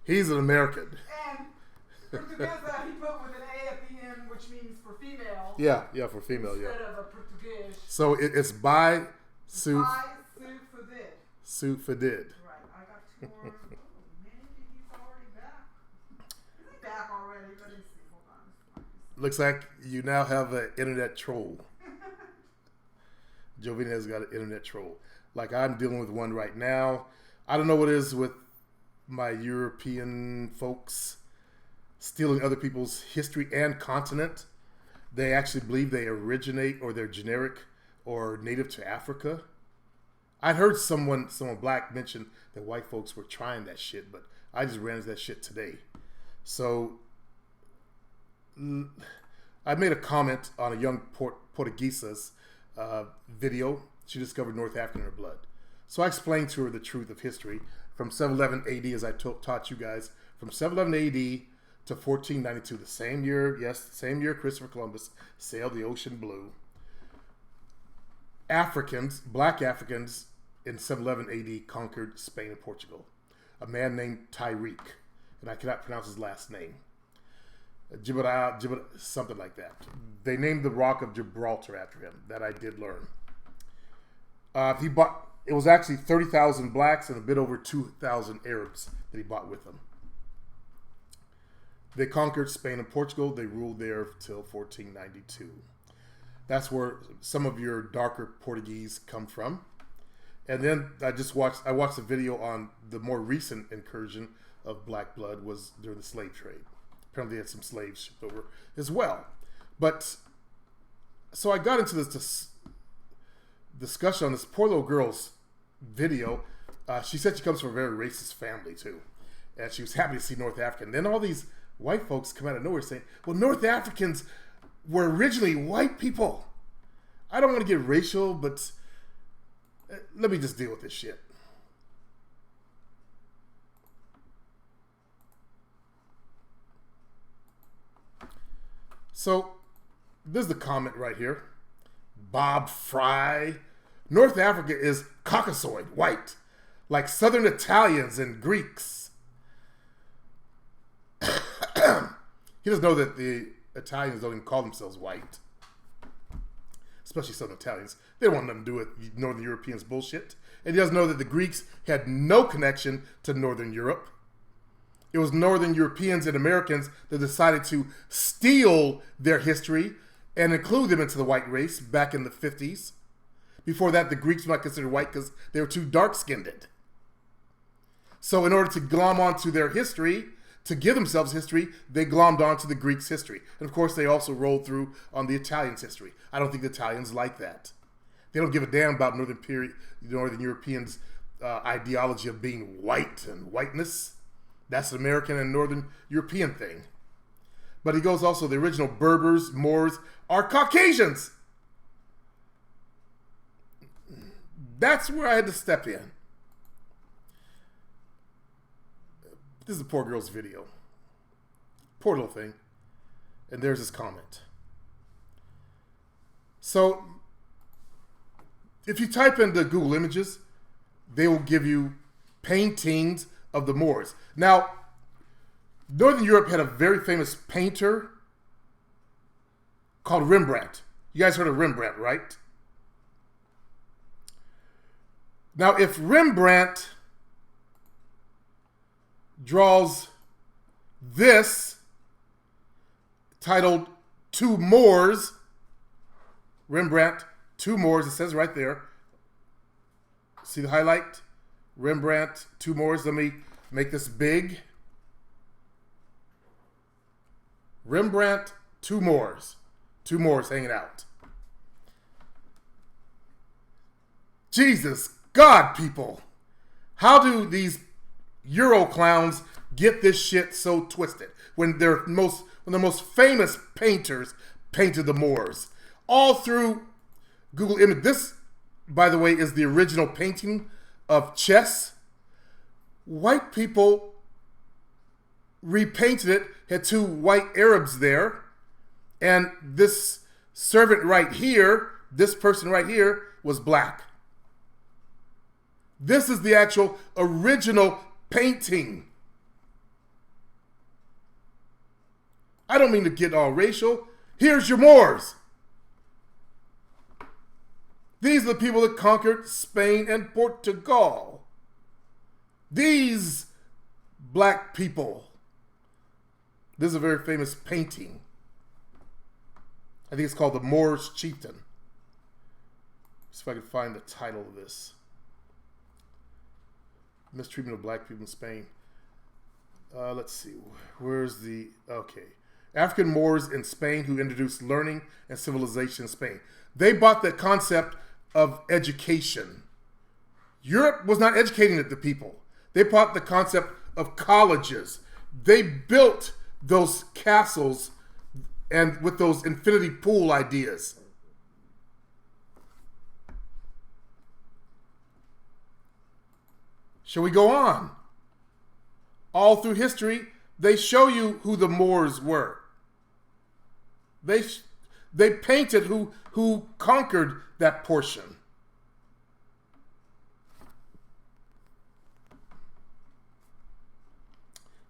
He's an American. And Portuguesa he put with an A at the end, which means for female. Yeah, for female, instead of a Portuguese. So it's by Sue Fadid. Sue Fadid. Right, I got 2 more. Oh, man, he's already back. Is he back already? Let me see. Hold on. Looks like you now have an internet troll. Jovina has got an internet troll. Like I'm dealing with one right now. I don't know what it is with my European folks stealing other people's history and continent. They actually believe they originate or they're generic or native to Africa. I'd heard someone black mention that white folks were trying that shit, but I just ran into that shit today. So I made a comment on a young Portuguesa's video. She discovered North Africa in her blood. So I explained to her the truth of history from 711 AD, as I taught you guys, from 711 AD to 1492, the same year Christopher Columbus sailed the ocean blue. Black Africans in 711 AD conquered Spain and Portugal. A man named Tyriq, and I cannot pronounce his last name. Gibraltar, something like that. They named the Rock of Gibraltar after him. That I did learn. It was actually 30,000 blacks and a bit over 2,000 Arabs that he bought with him. They conquered Spain and Portugal. They ruled there till 1492. That's where some of your darker Portuguese come from. And then I watched a video on the more recent incursion of black blood was during the slave trade. Apparently they had some slaves shipped over as well. But so I got into this discussion on this poor little girl's video. She said she comes from a very racist family too. And she was happy to see North Africa. And then all these white folks come out of nowhere saying, well, North Africans were originally white people. I don't want to get racial, but let me just deal with this shit. So, this is the comment right here. Bob Fry. North Africa is Caucasoid, white, like Southern Italians and Greeks. He doesn't know that the Italians don't even call themselves white. Especially Southern Italians. They don't want nothing to do with Northern Europeans bullshit. And he doesn't know that the Greeks had no connection to Northern Europe. It was Northern Europeans and Americans that decided to steal their history and include them into the white race back in the 50s. Before that, the Greeks were not considered white because they were too dark-skinned. So in order to glom onto their history, to give themselves history, they glommed onto the Greeks' history. And of course, they also rolled through on the Italians' history. I don't think the Italians like that. They don't give a damn about Northern Europeans' ideology of being white and whiteness. That's an American and Northern European thing. But he goes also, the original Berbers, Moors, are Caucasians. That's where I had to step in. This is a poor girl's video. Poor little thing. And there's his comment. So, if you type into Google Images, they will give you paintings of the Moors. Now, Northern Europe had a very famous painter called Rembrandt. You guys heard of Rembrandt, right? Now, if Rembrandt draws this titled Two Moors, Rembrandt, Two Moors, it says right there. See the highlight? Rembrandt, Two Moors. Let me make this big. Rembrandt, Two Moors. Two Moors hanging out. Jesus God, people. How do these Euro clowns get this shit so twisted when the most famous painters painted the Moors? All through Google Image. This, by the way, is the original painting of chess. White people repainted it, had two white Arabs there, and this servant right here, this person right here, was black. This is the actual original painting. I don't mean to get all racial. Here's your Moors. These are the people that conquered Spain and Portugal. These black people. This is a very famous painting. I think it's called The Moor's Chieftain. See if I can find the title of this. Mistreatment of black people in Spain. Let's see. Where's the... Okay. African Moors in Spain who introduced learning and civilization in Spain. They bought the concept of education. Europe was not educating the people. They bought the concept of colleges. They built those castles and with those infinity pool ideas. Shall we go on? All through history, they show you who the Moors were. They painted who conquered that portion.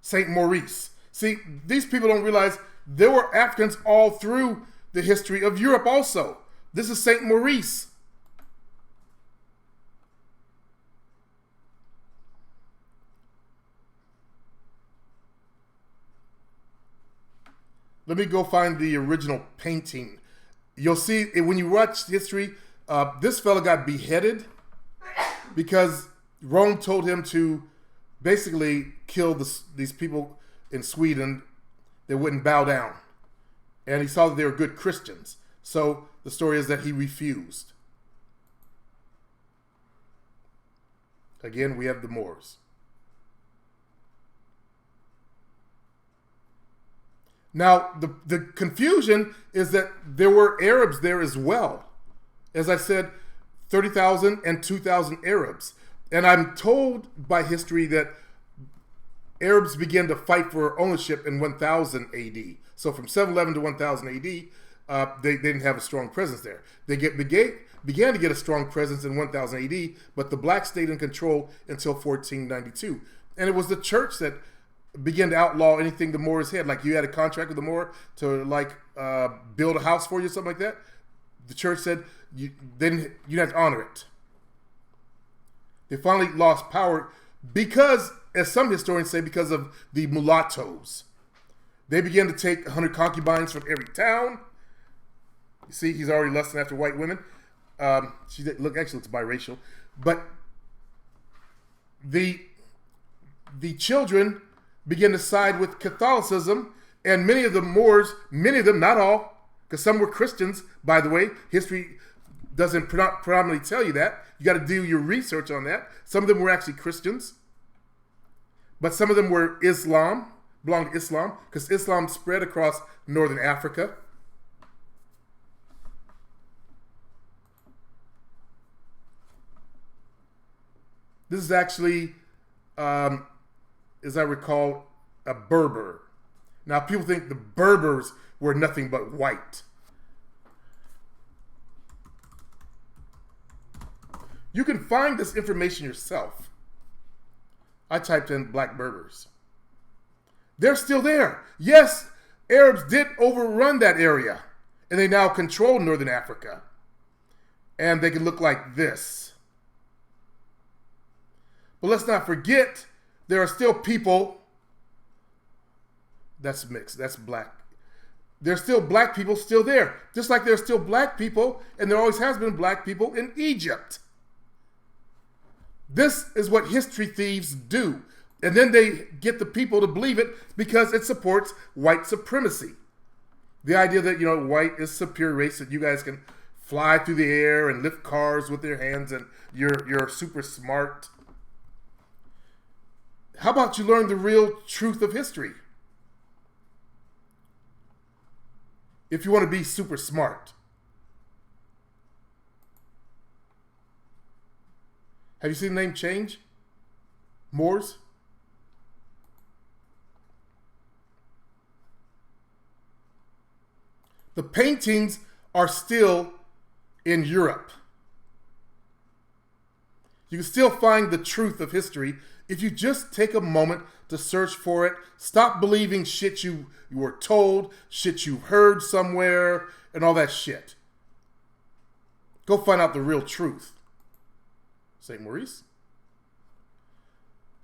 Saint Maurice. See, these people don't realize there were Africans all through the history of Europe also. This is Saint Maurice. Let me go find the original painting. You'll see when you watch history, this fella got beheaded because Rome told him to basically kill these people in Sweden that wouldn't bow down. And he saw that they were good Christians. So the story is that he refused. Again, we have the Moors. Now, the confusion is that there were Arabs there as well. As I said, 30,000 and 2,000 Arabs. And I'm told by history that Arabs began to fight for ownership in 1000 AD. So from 711 to 1000 AD, they didn't have a strong presence there. They began to get a strong presence in 1000 AD, but the blacks stayed in control until 1492. And it was the church that began to outlaw anything the Moors had. Like you had a contract with the Moor to build a house for you or something like that. The church said you have to honor it. They finally lost power because, as some historians say, because of the mulattoes. They began to take 100 concubines from every town. You see, he's already lusting after white women. She actually looks biracial. But the children began to side with Catholicism, and many of the Moors, many of them, not all, because some were Christians, by the way. History doesn't predominantly tell you that. You got to do your research on that. Some of them were actually Christians, but some of them were belonged to Islam, because Islam spread across northern Africa. This is actually, as I recall, a Berber. Now, people think the Berbers were nothing but white. You can find this information yourself. I typed in black Berbers. They're still there. Yes, Arabs did overrun that area, and they now control northern Africa. And they can look like this. But let's not forget, there are still people. That's mixed. That's black. There's still black people still there. Just like there's still black people, and there always has been black people in Egypt. This is what history thieves do. And then they get the people to believe it because it supports white supremacy. The idea that, white is superior race, that you guys can fly through the air and lift cars with your hands and you're super smart. How about you learn the real truth of history? If you want to be super smart. Have you seen the name change? Moors? The paintings are still in Europe. You can still find the truth of history if you just take a moment to search for it. Stop believing shit you were told, shit you heard somewhere, and all that shit. Go find out the real truth. St. Maurice?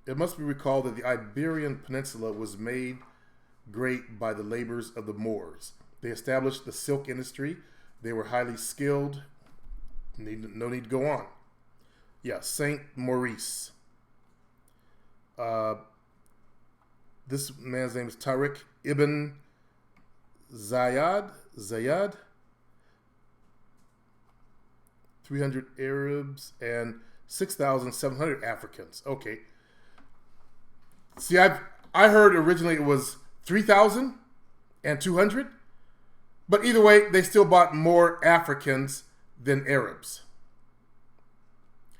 It must be recalled that the Iberian Peninsula was made great by the labors of the Moors. They established the silk industry. They were highly skilled. No need to go on. Yeah, St. Maurice. This man's name is Tariq ibn Zayad. 300 Arabs and 6,700 Africans. Okay. See, I heard originally it was 3,200, but either way, they still bought more Africans than Arabs.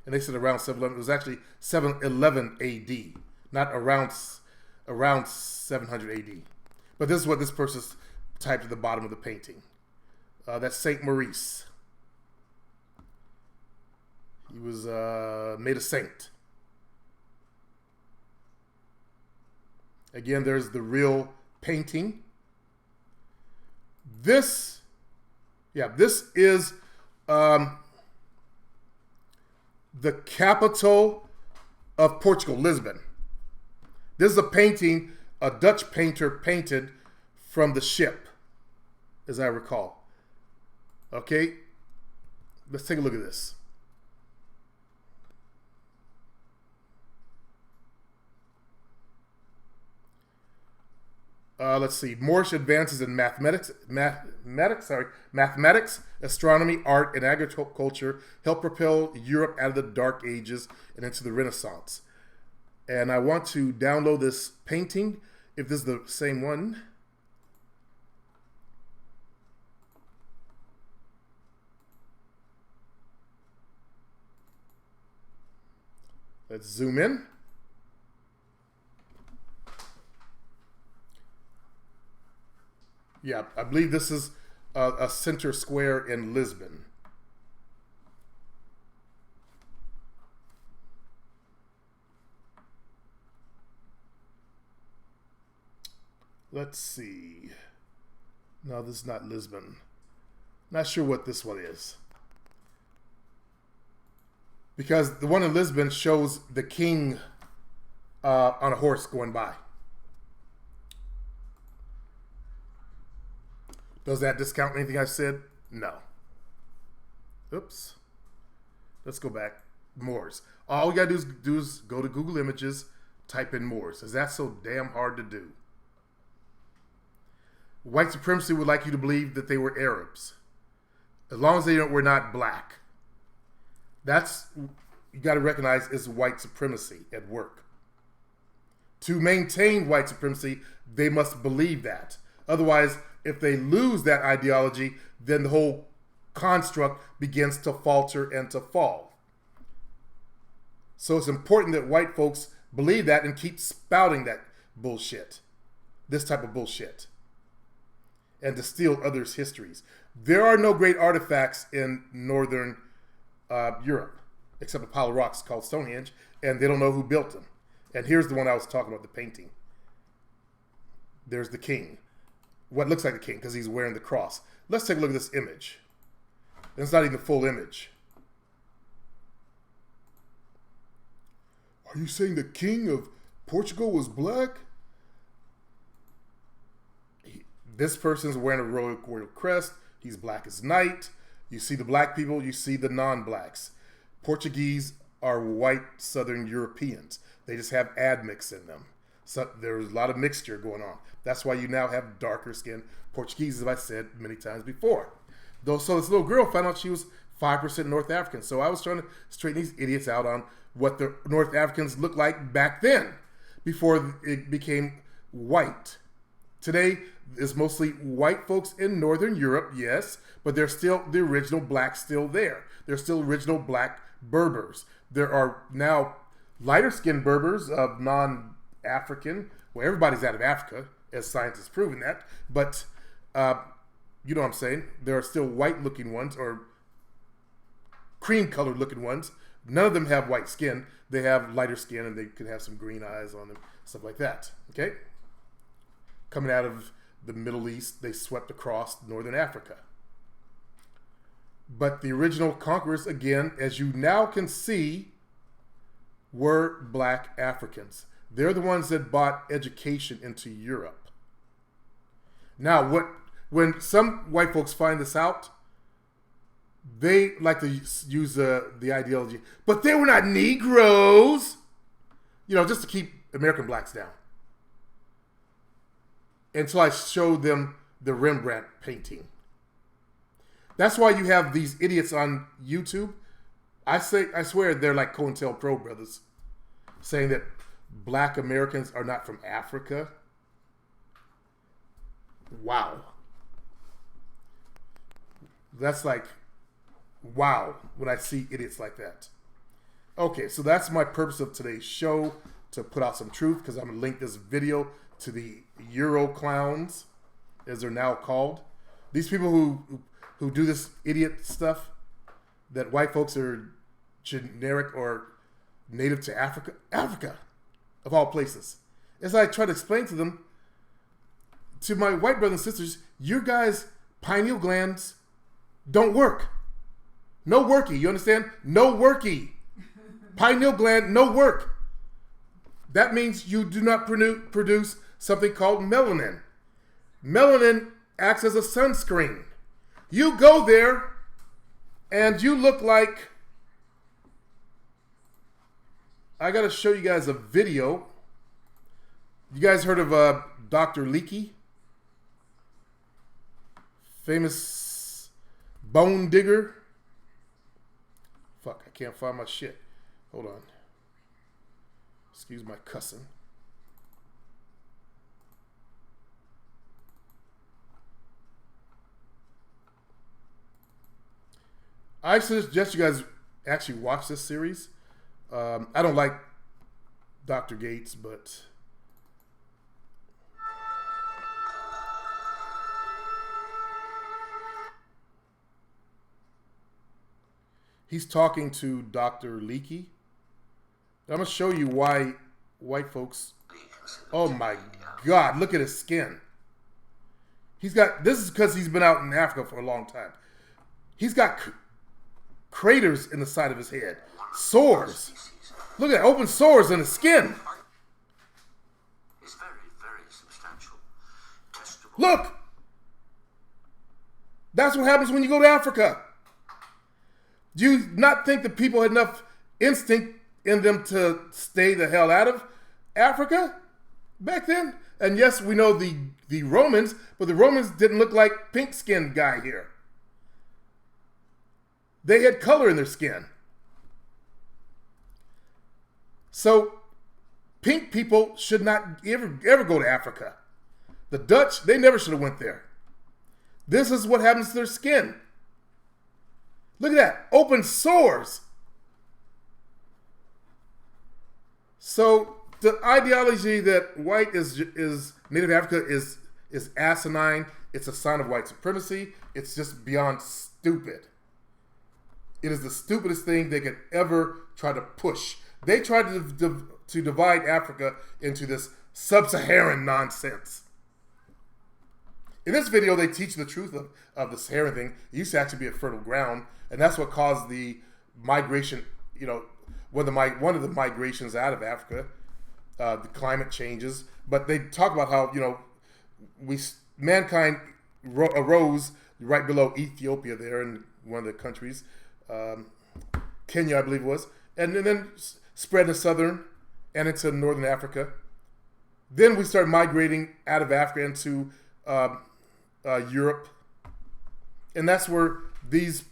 And they said around 711. It was actually 711 AD, not around 700 AD. But this is what this person's typed at the bottom of the painting. That's St. Maurice. He was made a saint. Again, there's the real painting. This is the capital of Portugal, Lisbon. This is a painting a Dutch painter painted from the ship, as I recall. Okay, let's take a look at this. Let's see. Moorish advances in mathematics, astronomy, art, and agriculture helped propel Europe out of the Dark Ages and into the Renaissance. And I want to download this painting, if this is the same one. Let's zoom in. Yeah, I believe this is a center square in Lisbon. Let's see. No, this is not Lisbon. Not sure what this one is. Because the one in Lisbon shows the king on a horse going by. Does that discount anything I said? No. Oops. Let's go back. Moors. All you gotta do is go to Google Images, type in Moors. Is that so damn hard to do? White supremacy would like you to believe that they were Arabs, as long as they were not black. That's, you got to recognize, is white supremacy at work. To maintain white supremacy, they must believe that. Otherwise, if they lose that ideology, then the whole construct begins to falter and to fall. So it's important that white folks believe that and keep spouting that bullshit, this type of bullshit, and to steal others' histories. There are no great artifacts in Northern Europe, except a pile of rocks called Stonehenge, and they don't know who built them. And here's the one I was talking about, the painting. There's the king. What looks like the king, because he's wearing the cross. Let's take a look at this image. It's not even the full image. Are you saying the king of Portugal was black? This person's wearing a royal crest. He's black as night. You see the black people, you see the non-blacks. Portuguese are white Southern Europeans. They just have admix in them. So there's a lot of mixture going on. That's why you now have darker skin Portuguese, as I said many times before. So this little girl found out she was 5% North African. So I was trying to straighten these idiots out on what the North Africans looked like back then, before it became white. Today, it's mostly white folks in Northern Europe, yes, but there's still the original blacks still there. There's still original black Berbers. There are now lighter-skinned Berbers of non-African. Well, everybody's out of Africa, as science has proven that. But you know what I'm saying. There are still white-looking ones or cream-colored looking ones. None of them have white skin. They have lighter skin, and they could have some green eyes on them. stuff like that. Okay? Coming out of the Middle East, they swept across northern Africa. But the original conquerors, again, as you now can see, were black Africans. They're the ones that brought education into Europe. Now, when some white folks find this out, they like to use the ideology, but they were not Negroes, just to keep American blacks down. Until I showed them the Rembrandt painting. That's why you have these idiots on YouTube. I swear they're like COINTELPRO brothers, saying that black Americans are not from Africa. Wow. That's like, wow, when I see idiots like that. Okay, so that's my purpose of today's show, to put out some truth, because I'm going to link this video to the Euro clowns, as they're now called. These people who do this idiot stuff, that white folks are generic or native to Africa. Africa, of all places. As I try to explain to them, to my white brothers and sisters, your guys' pineal glands don't work. No worky, you understand? No worky. Pineal gland, no work. That means you do not produce something called melanin. Melanin acts as a sunscreen. You go there and you look like... I got to show you guys a video. You guys heard of Dr. Leakey? Famous bone digger? Fuck, I can't find my shit. Hold on. Excuse my cussing. I suggest you guys actually watch this series. I don't like Dr. Gates, but he's talking to Dr. Leakey. I'm going to show you why white folks... Oh my God, look at his skin. This is because he's been out in Africa for a long time. He's got craters in the side of his head. Sores. Look at that, open sores in his skin. It's very, very substantial. Testable. Look. That's what happens when you go to Africa. Do you not think the people had enough instinct in them to stay the hell out of Africa back then? And yes, we know the Romans, but the Romans didn't look like pink-skinned guy here. They had color in their skin. So pink people should not ever go to Africa. The Dutch, they never should have went there. This is what happens to their skin. Look at that, open sores. So the ideology that white is Native Africa is asinine. It's a sign of white supremacy. It's just beyond stupid. It is the stupidest thing they could ever try to push. They tried to divide Africa into this sub-Saharan nonsense. In this video, they teach the truth of the Saharan thing. It used to actually be a fertile ground, and that's what caused the migration, one of the migrations out of Africa, the climate changes. But they talk about how, mankind arose right below Ethiopia there in one of the countries, Kenya, I believe it was, and then spread to southern and into northern Africa. Then we started migrating out of Africa into Europe, and that's where these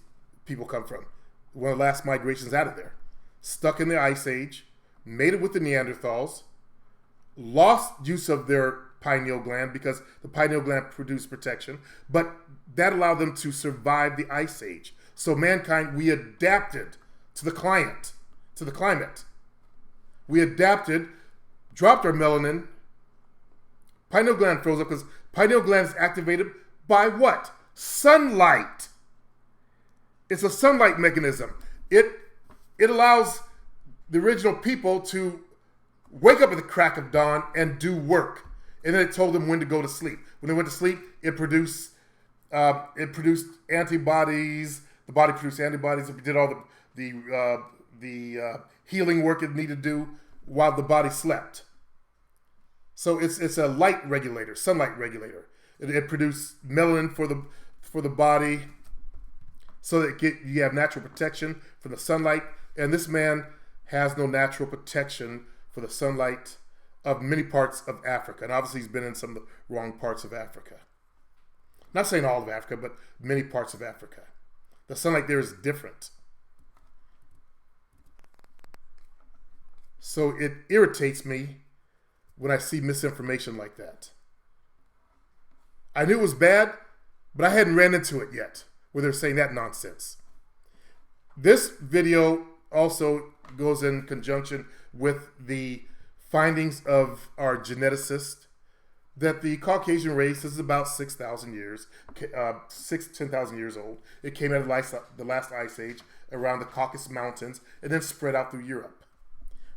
people come from. One of the last migrations out of there. Stuck in the Ice Age, mated with the Neanderthals, lost use of their pineal gland because the pineal gland produced protection, but that allowed them to survive the Ice Age. So mankind, we adapted to the climate. We adapted, dropped our melanin. Pineal gland froze up because pineal gland is activated by what? Sunlight. It's a sunlight mechanism. It allows the original people to wake up at the crack of dawn and do work. And then it told them when to go to sleep. When they went to sleep, it produced antibodies. The body produced antibodies. It did all the healing work it needed to do while the body slept. So it's a light regulator, sunlight regulator. It produced melanin for the body, so that you have natural protection from the sunlight. And this man has no natural protection for the sunlight of many parts of Africa. And obviously he's been in some of the wrong parts of Africa. Not saying all of Africa, but many parts of Africa. The sunlight there is different. So it irritates me when I see misinformation like that. I knew it was bad, but I hadn't ran into it yet, where they're saying that nonsense. This video also goes in conjunction with the findings of our geneticist that the Caucasian race is about 10,000 years old. It came out of the last ice age around the Caucasus Mountains and then spread out through Europe.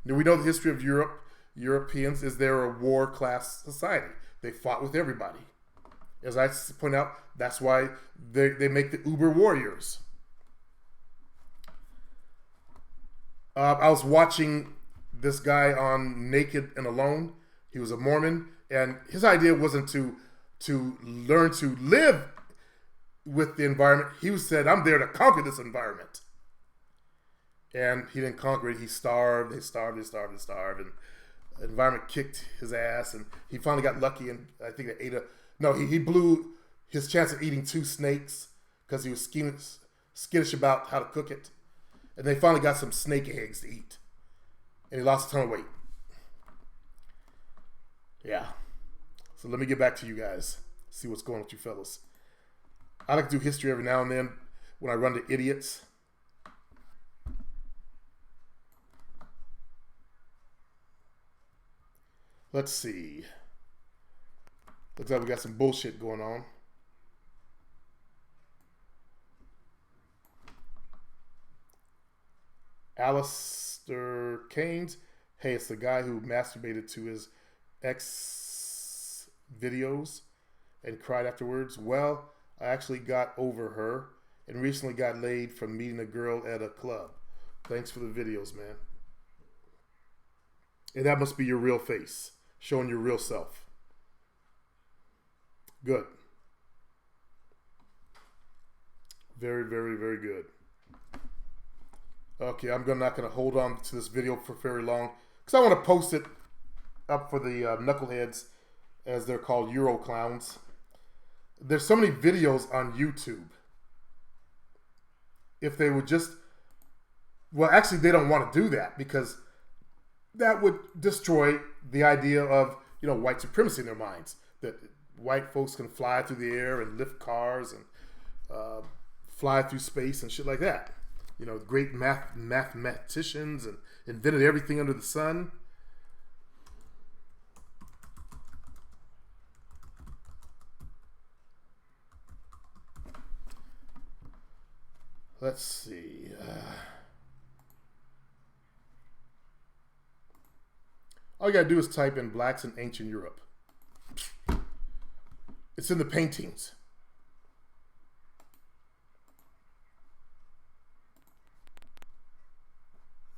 Now, we know the history of Europe. Europeans is they're a war class society. They fought with everybody. As I point out, that's why they make the uber warriors. I was watching this guy on Naked and Alone. He was a Mormon, and his idea wasn't to learn to live with the environment. He said, I'm there to conquer this environment. And he didn't conquer it. He starved. They starved. And the environment kicked his ass, and he finally got lucky, and I think they ate he blew his chance of eating 2 snakes because he was skittish about how to cook it. And they finally got some snake eggs to eat. And he lost a ton of weight. Yeah. So let me get back to you guys. See what's going on with you fellas. I like to do history every now and then when I run to idiots. Let's see. Looks like we got some bullshit going on. Alistair Keynes. Hey, it's the guy who masturbated to his ex videos and cried afterwards. Well, I actually got over her and recently got laid from meeting a girl at a club. Thanks for the videos, man. And that must be your real face, showing your real self. Good. Very, very, very good. Okay, I'm not going to hold on to this video for very long because I want to post it up for the knuckleheads, as they're called, Euro clowns. There's so many videos on YouTube. If they would just... Well, actually, they don't want to do that because that would destroy the idea of, white supremacy in their minds. That white folks can fly through the air and lift cars and fly through space and shit like that. Great mathematicians and invented everything under the sun. Let's see. All you gotta do is type in blacks in ancient Europe. It's in the paintings.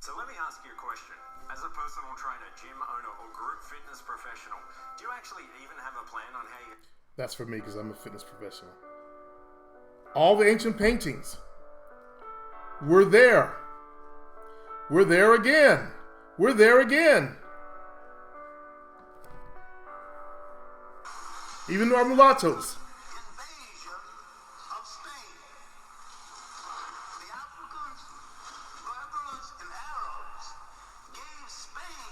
So let me ask you a question. As a personal trainer, gym owner, or group fitness professional, do you actually even have a plan on how you... That's for me because I'm a fitness professional. All the ancient paintings. We're there. We're there again. We're there again. Even our mulattoes. Invasion of Spain. The Africans, Berbers, and Arabs gave Spain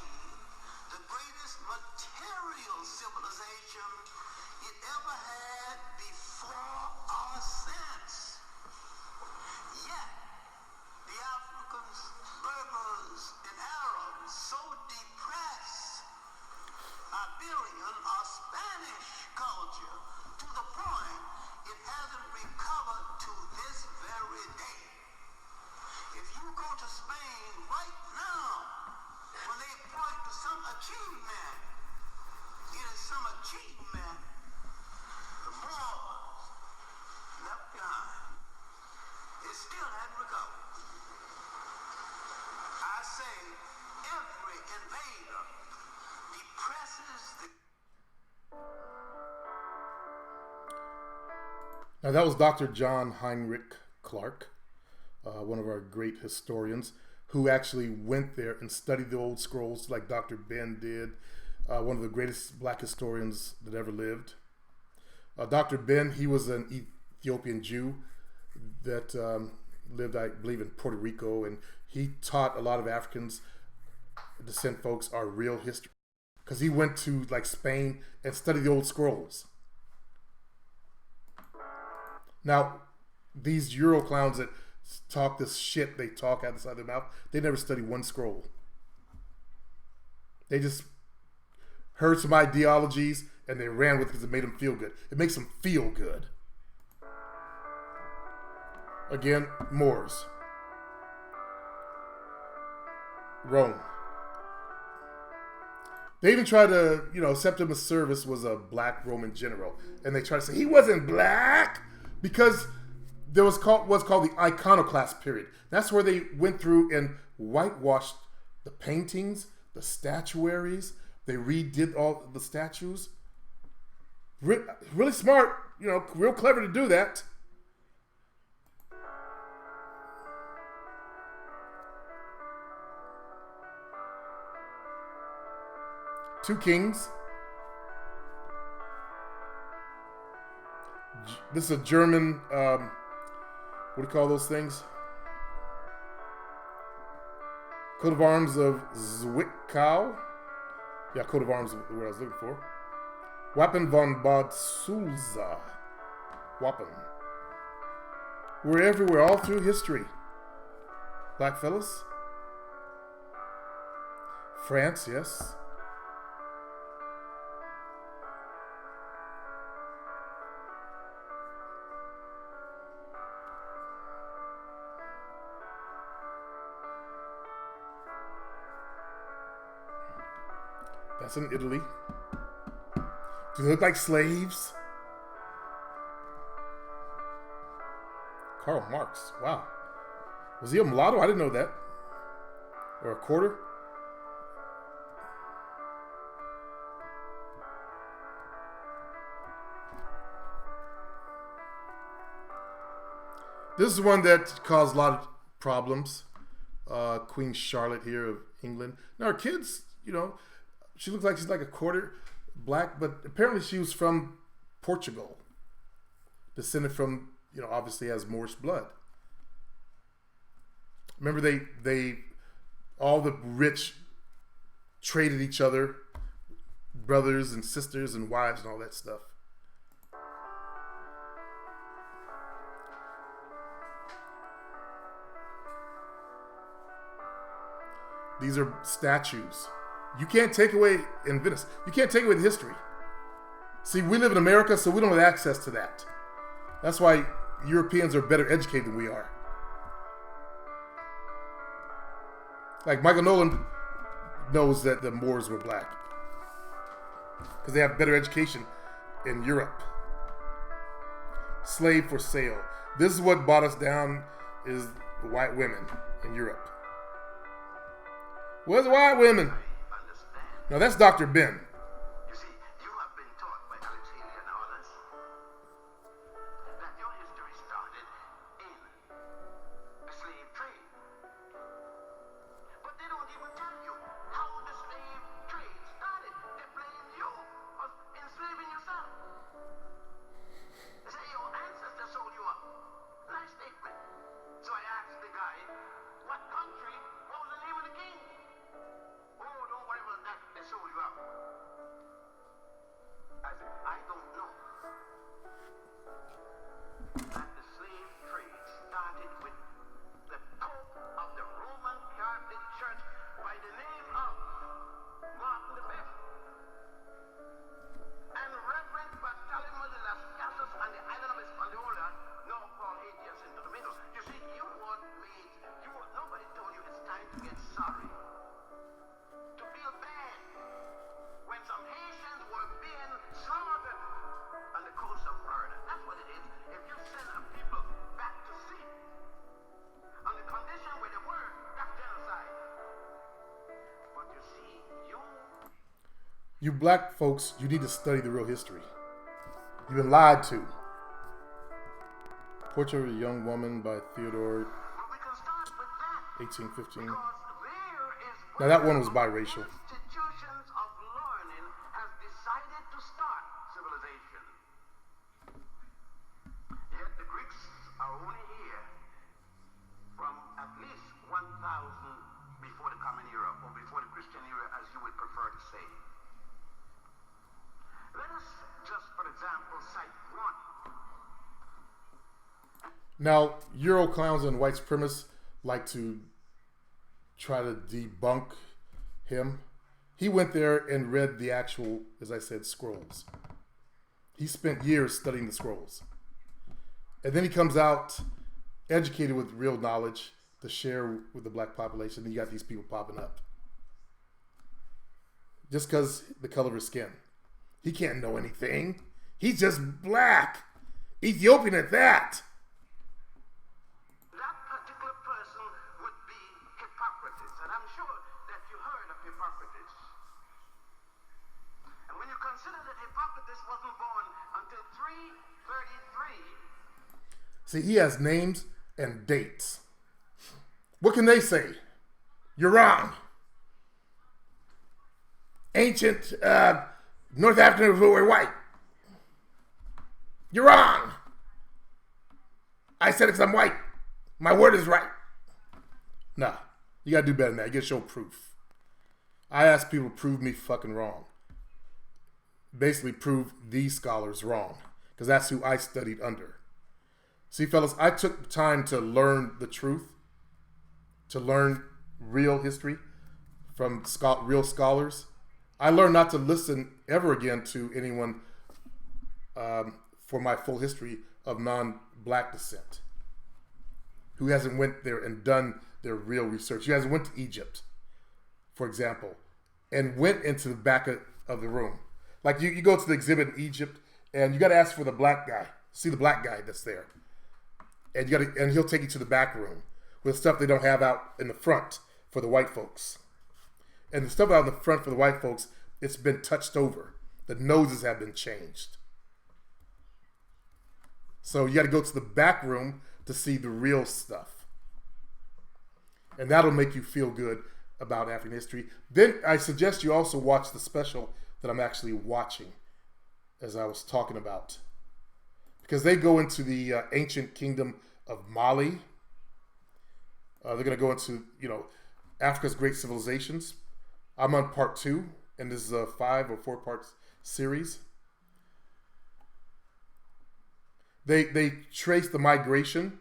the greatest material civilization it ever had before or since. Yet, the Africans, Berbers, and Arabs so depressed Iberian or Spanish culture to the point it hasn't recovered to this very day. If you go to Spain right now, when they point to some achievement. It is some achievement the Moors left behind. It still hadn't recovered. I say every invader depresses the... Now that was Dr. John Heinrich Clarke, one of our great historians, who actually went there and studied the old scrolls like Dr. Ben did, one of the greatest black historians that ever lived. Dr. Ben, he was an Ethiopian Jew that lived, I believe, in Puerto Rico, and he taught a lot of Africans descent folks our real history, because he went to like Spain and studied the old scrolls. Now, these Euro clowns that talk this shit they talk out the side of their mouth, they never study one scroll. They just heard some ideologies and they ran with it because it made them feel good. It makes them feel good. Again, Moors. Rome. They even tried to, Septimus Severus was a black Roman general. And they tried to say he wasn't black because there was what's called the iconoclast period. That's where they went through and whitewashed the paintings, the statuaries. They redid all the statues. Really smart, real clever to do that. Two kings. This is a German, what do you call those things? Coat of arms of Zwickau. Yeah, coat of arms is the word I was looking for. Wappen von Bad Sulza. Wappen. We're everywhere, all through history. Black fellas. France, yes. That's in Italy. Do they look like slaves? Karl Marx. Wow. Was he a mulatto? I didn't know that. Or a quarter? This is one that caused a lot of problems. Queen Charlotte here of England. Now her kids, she looks like she's like a quarter black, but apparently she was from Portugal. Descended from, obviously has Moorish blood. Remember they all the rich traded each other, brothers and sisters and wives and all that stuff. These are statues. You can't take away in Venice. You can't take away the history. See, we live in America, so we don't have access to that. That's why Europeans are better educated than we are. Like Michael Nolan knows that the Moors were black because they have better education in Europe. Slave for sale. This is what brought us down is the white women in Europe. Where's the white women? No, that's Dr. Ben. You see, you have been taught by Alexander and others that your history started in the slave trade. But they don't even tell you how the slave trade started. They blame you for enslaving yourself. They say your ancestors sold you up. Nice statement. So I asked the guy, what country, what was the name of the king? Oh, don't worry about that. They sold you out. You black folks, you need to study the real history. You've been lied to. Portrait of a Young Woman by Theodore, Well, we can start with that. 1815. Because there is Now that one was biracial. institutions of learning have decided to start civilization. Yet the Greeks are only here from at least 1000 before the Common Era, or before the Christian era, as you would prefer to say. Let us just, for example, cite one. Now, Euro clowns and white supremacists like to try to debunk him. He went there and read the actual, as I said, scrolls. He spent years studying the scrolls. And then he comes out educated with real knowledge to share with the black population. And you got these people popping up. Just because the color of his skin. He can't know anything. He's just black. Ethiopian at that. That particular person would be Hippocrates, and I'm sure that you heard of Hippocrates. And when you consider that Hippocrates wasn't born until 333, See, he has names and dates. What can they say? You're wrong. Ancient North Africans who were white. You're wrong. I said it because I'm white. My word is right. Nah, you gotta do better than that. You gotta show proof. I ask people to prove me fucking wrong. Basically prove these scholars wrong. Because that's who I studied under. See, fellas, I took time to learn the truth. To learn real history from real scholars. I learned not to listen ever again to anyone for my full history of non-black descent who hasn't went there and done their real research. Who hasn't went to Egypt, for example, and went into the back of the room. Like you go to the exhibit in Egypt and you got to ask for the black guy. See the black guy that's there. And he'll take you to the back room with stuff they don't have out in the front for the white folks. And the stuff out in the front for the white folks, it's been touched over. The noses have been changed. So you got to go to the back room to see the real stuff. And that'll make you feel good about African history. Then I suggest you also watch the special that I'm actually watching as I was talking about. Because they go into the ancient kingdom of Mali. They're going to go into, Africa's great civilizations. I'm on part 2, and this is a 5 or 4 part series. They trace the migration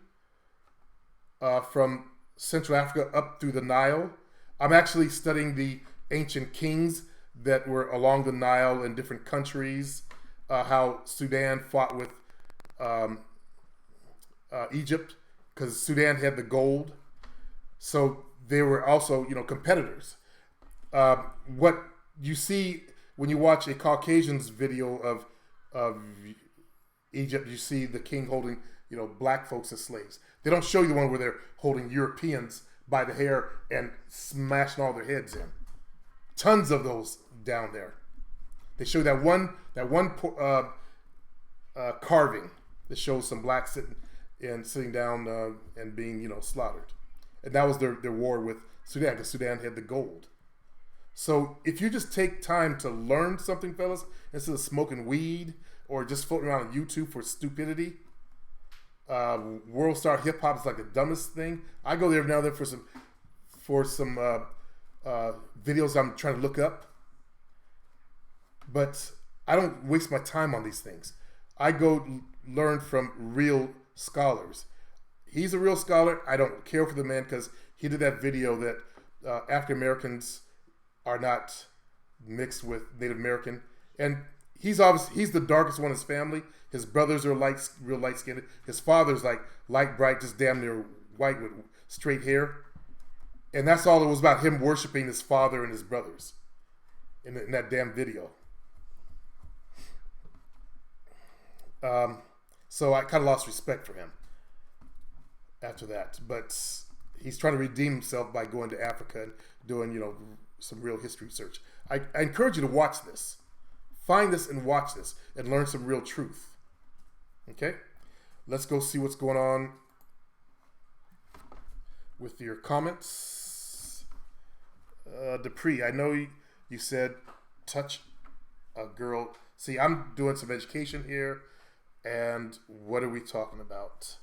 from Central Africa up through the Nile. I'm actually studying the ancient kings that were along the Nile in different countries, how Sudan fought with Egypt because Sudan had the gold. So they were also, competitors. What you see when you watch a Caucasian's video of Egypt, you see the king holding, black folks as slaves. They don't show you the one where they're holding Europeans by the hair and smashing all their heads in. Tons of those down there. They show that one carving that shows some blacks sitting down and being, slaughtered. And that was their war with Sudan, because Sudan had the gold. So if you just take time to learn something, fellas, instead of smoking weed or just floating around on YouTube for stupidity, World Star Hip Hop is like the dumbest thing. I go there now for some videos I'm trying to look up, but I don't waste my time on these things. I go learn from real scholars. He's a real scholar. I don't care for the man because he did that video that African Americans are not mixed with Native American, and he's the darkest one in his family. His brothers are real light skinned. His father's light bright, just damn near white with straight hair, and that's all it was about, him worshiping his father and his brothers in that damn video. So I kind of lost respect for him after that, but he's trying to redeem himself by going to Africa and doing, some real history research. I encourage you to watch this. find this and watch this and learn some real truth. Okay? Let's go see what's going on with your comments. Dupree, I know you said touch a girl. See, I'm doing some education here. And what are we talking about?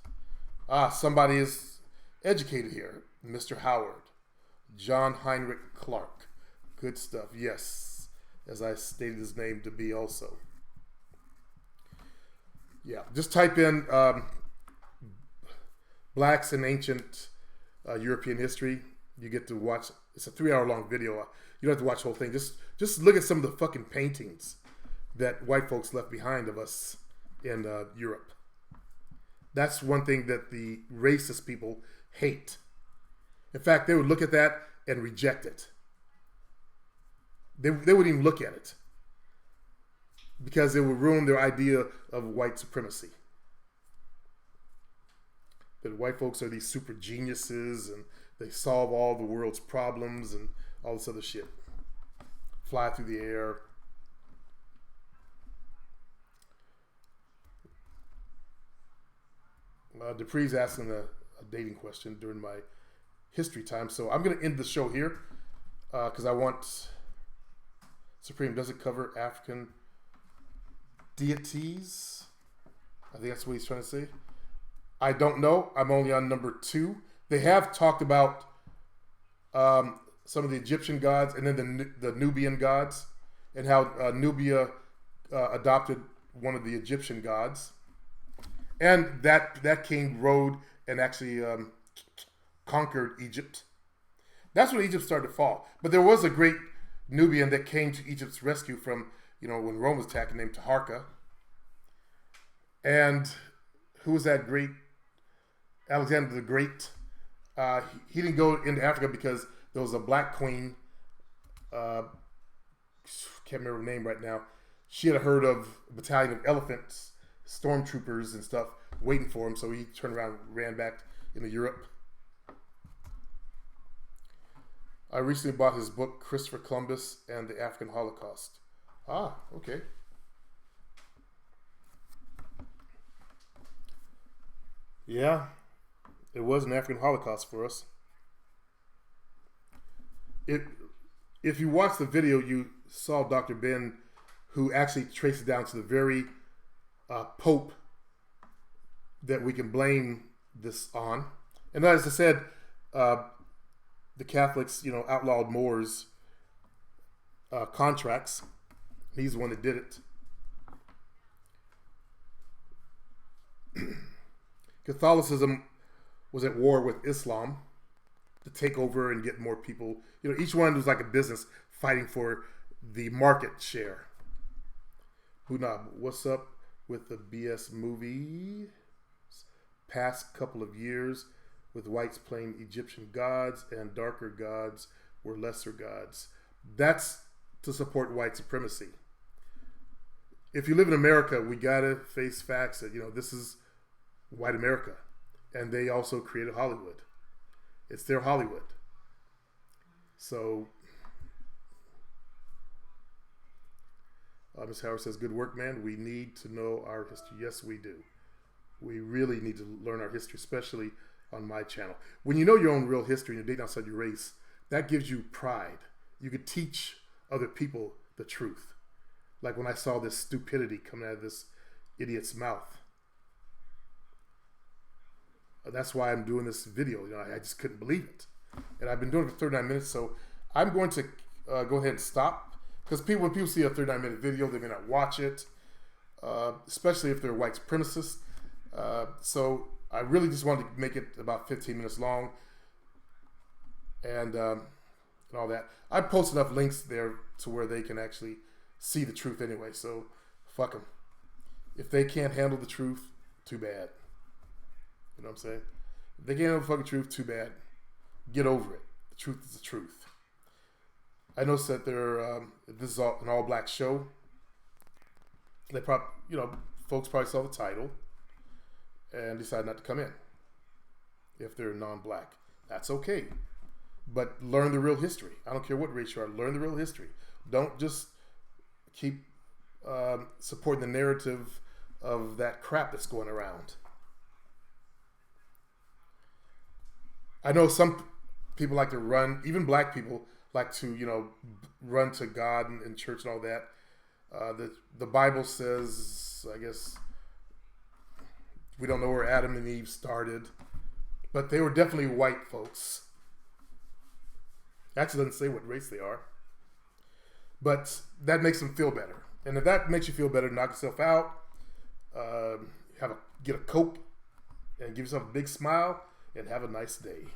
Somebody is educated here. Mr. Howard. John Heinrich Clark. Good stuff. Yes. As I stated his name to be also. Yeah. Just type in blacks in ancient European history. You get to watch. It's a 3-hour long video. You don't have to watch the whole thing. Just look at some of the fucking paintings that white folks left behind of us in Europe. That's one thing that the racist people hate. In fact, they would look at that and reject it. They wouldn't even look at it because it would ruin their idea of white supremacy. That white folks are these super geniuses and they solve all the world's problems and all this other shit. Fly through the air. Dupree's asking a dating question during my history time. So I'm going to end the show here because I want Supreme. Does it cover African deities? I think that's what he's trying to say. I don't know. I'm only on number 2. They have talked about some of the Egyptian gods and then the Nubian gods and how Nubia adopted one of the Egyptian gods. And that king rode and actually conquered Egypt. That's when Egypt started to fall. But there was a great Nubian that came to Egypt's rescue from, when Rome was attacking, named Taharka. And who was that great? Alexander the Great. He didn't go into Africa because there was a black queen. Can't remember her name right now. She had heard of a battalion of elephants, stormtroopers and stuff waiting for him, so he turned around and ran back into Europe. I recently bought his book, Christopher Columbus and the African Holocaust. Okay. Yeah, it was an African Holocaust for us. If you watch the video, you saw Dr. Ben, who actually traced it down to the very Pope that we can blame this on. And as I said, the Catholics, outlawed Moore's contracts. He's the one that did it. Catholicism was at war with Islam to take over and get more people. Each one was like a business fighting for the market share. Hunab, what's up with the BS movie? Past couple of years with whites playing Egyptian gods and darker gods were lesser gods. That's to support white supremacy. If you live in America, we gotta face facts that, this is white America. And they also created Hollywood. It's their Hollywood. So, Ms. Howard says, good work, man. We need to know our history. Yes, we do. We really need to learn our history, especially on my channel. When you know your own real history and you're dating outside your race, that gives you pride. You could teach other people the truth. Like when I saw this stupidity coming out of this idiot's mouth. That's why I'm doing this video. I just couldn't believe it. And I've been doing it for 39 minutes, so I'm going to go ahead and stop. Because when people see a 39-minute video, they may not watch it, especially if they're white supremacists. So I really just wanted to make it about 15 minutes long and all that. I post enough links there to where they can actually see the truth anyway. So fuck them. If they can't handle the truth, too bad. You know what I'm saying? If they can't handle the fucking truth, too bad. Get over it. The truth is the truth. I noticed that this is an all-black show. They probably, folks probably saw the title and decided not to come in if they're non-black. That's okay. But learn the real history. I don't care what race you are. Learn the real history. Don't just keep supporting the narrative of that crap that's going around. I know some people like to run, even black people like to, run to God and church and all that. The Bible says, I guess, we don't know where Adam and Eve started, but they were definitely white folks. Actually doesn't say what race they are. But that makes them feel better. And if that makes you feel better, knock yourself out, get a Coke, and give yourself a big smile, and have a nice day.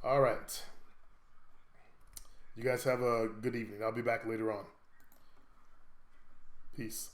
All right. You guys have a good evening. I'll be back later on. Peace.